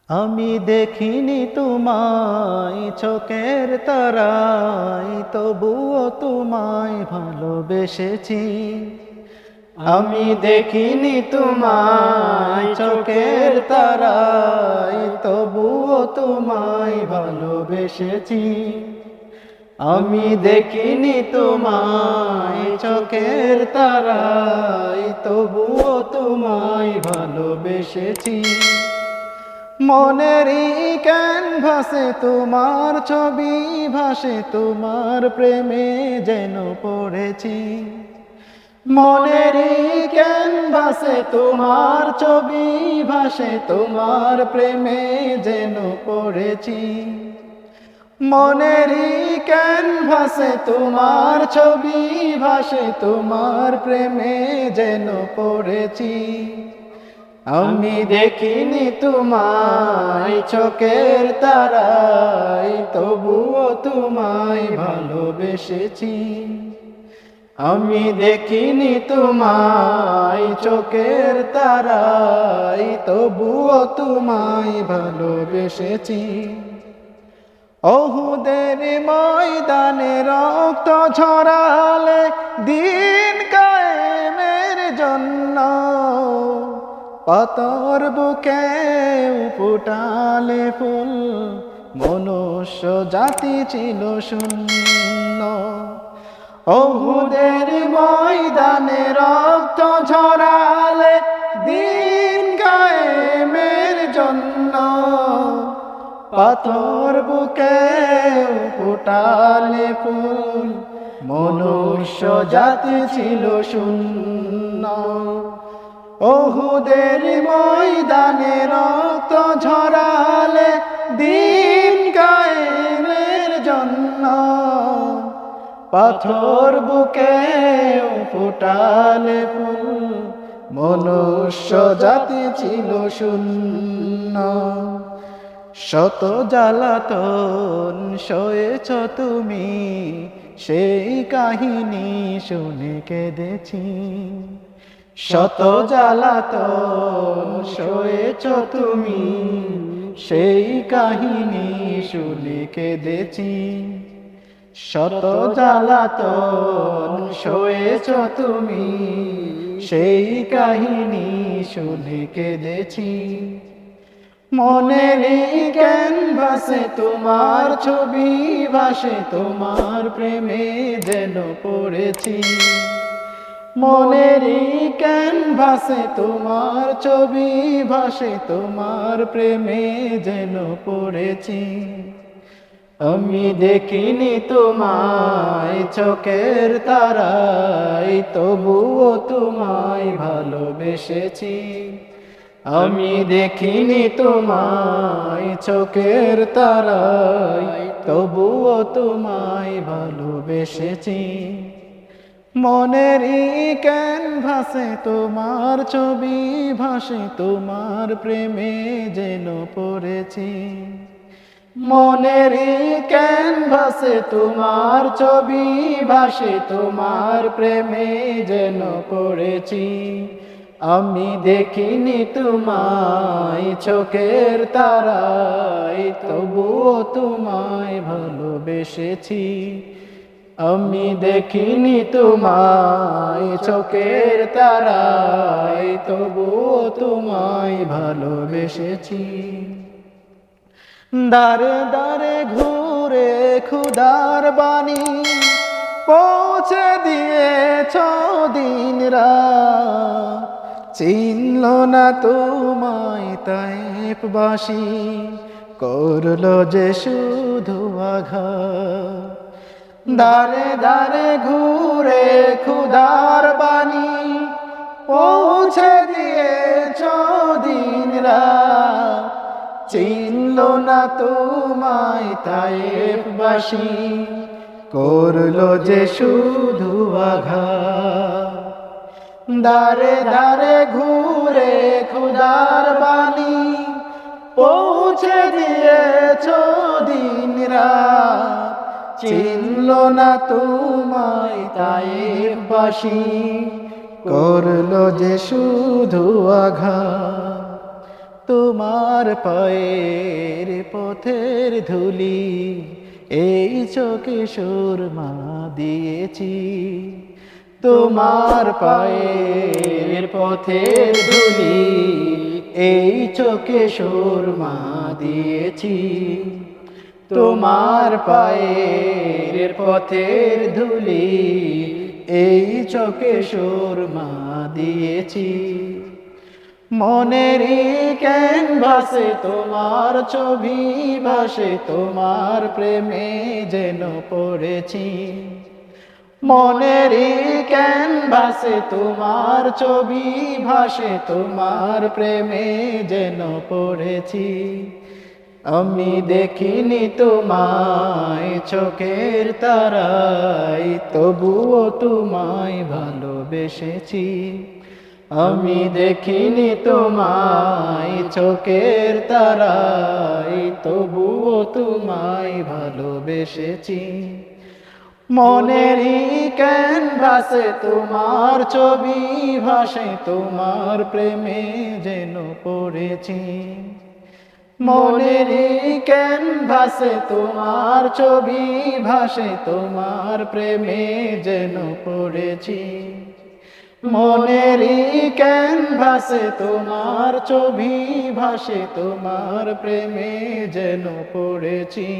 আমি দেখিনি তোমায় চোখের তারায়, তবুও তোমায় ভালোবেসেছি। আমি দেখিনি তোমায় চোখের তারায়, তবুও তোমায় ভালোবেসেছি। আমি দেখিনি তোমায় চোখের তারায়, তবুও তোমায় ভালোবেসেছি। মনেরই ক্যানভাসে তোমার ছবি ভাসে, তোমার প্রেমে যেন পড়েছি। মনেরই ক্যানভাসে তোমার ছবি ভাসে, তোমার প্রেমে যেন পড়েছি। মনেরই ক্যানভাসে তোমার ছবি ভাসে, তোমার প্রেমে যেন পড়েছি। আমি দেখিনি তোমায় চোখের তারায়, তবুও তোমায় ভালোবেসেছি। আমি দেখিনি তোমায় চোখের তারায়, তবুও তোমায় ভালোবেসেছি। ওহুদের ময়দানে রক্ত ঝরালে দিন কায়েমের জন্য, পাথর বুকে ফুটালে ফুল, মনুষ্য জাতি ছিল শূন্য। ওহুদের ময়দানে রক্ত ঝরালে দিন কায়েমের জন্য, পাথর বুকে ফুটালে ফুল, মনুষ্য জাতি ছিল শূন্য। ওহুদের ময়দানে রক্ত ঝরালে দিন কায়েমের জন্য, পাথর বুকে ফুটালে ফুল, মনুষ্য জাতি ছিল শূন্য। শত জ্বালাতন সয়েছ তুমি, সেই কাহিনী শুনে কেঁদেছি। শত জ্বালাতন সয়েছ তুমি, সেই কাহিনী শুনে কেঁদেছি। শত জ্বালাতন সয়েছ তুমি, সেই কাহিনী শুনে কেঁদেছি। মনেরই ক্যানভাসে তোমার ছবি ভাসে, তোমার প্রেমে যেন পড়েছি। মনেরই ক্যানভাসে তোমার ছবি ভাসে, তোমার প্রেমে যেন পড়েছি। আমি দেখিনি তোমায় চোখের তারায়, তবুও তোমায় ভালোবেসেছি। আমি দেখিনি তোমায় চোখের তারায়, তবুও তোমায় ভালোবেসেছি। মনেরই ক্যানভাসে তোমার ছবি ভাসে, তোমার প্রেমে যেন পড়েছি। মনেরই ক্যানভাসে তোমার ছবি ভাসে, তোমার প্রেমে যেন পড়েছি। আমি দেখিনি তোমায় চোখের তারায়, তবুও তোমায় ভালোবেসেছি। আমি দেখিনি তোমায় চোখের তারায়, তবুও তোমায় ভালোবেসেছি। দারে দারে ঘুরে ক্ষুধার বাণী পৌঁছে দিয়েছ দিন রাত, চিনল না তোমায় তায়েফবাসী, করলো যে শুধু আঘাত। দারে দারে ঘুরে ক্ষুধার বাণী পৌঁছে দিয়েছ দিন রাত, চিনল না তোমায় তায়েফবাসী, করলো যে শুধু আঘাত। দারে দারে ঘুরে ক্ষুধার বাণী পৌঁছে দিয়েছ দিন রাত, চিনল না তোমায় তায়েফবাসী, করলো যে শুধু আঘাত। তোমার পায়ের পথের ধুলি এই চোখে সুরমা দিয়েছি, তোমার পায়ের পথের ধুলি এই চোখে সুরমা দিয়েছি, তোমার পায়ের পথের ধুলি এই চোখে সুরমা দিয়েছি। মনেরই ক্যানভাসে তোমার ছবি ভাসে, তোমার প্রেমে যেন পড়েছি। মনেরই ক্যানভাসে তোমার ছবি ভাসে, তোমার প্রেমে যেন পড়েছি। আমি দেখিনি তোমায় চোখের তারায়, তবুও তোমায় ভালোবেসেছি। আমি দেখিনি তোমায় চোখের তারায়, তবুও তোমায় ভালোবেসেছি। মনেরই ক্যানভাসে তোমার ছবি ভাসে, তোমার প্রেমে যেন পড়েছি। মনেরই ক্যানভাসে তোমার ছবি ভাসে, তোমার প্রেমে যেন পড়েছি। মনেরই ক্যানভাসে তোমার ছবি ভাসে, তোমার প্রেমে যেন পড়েছি।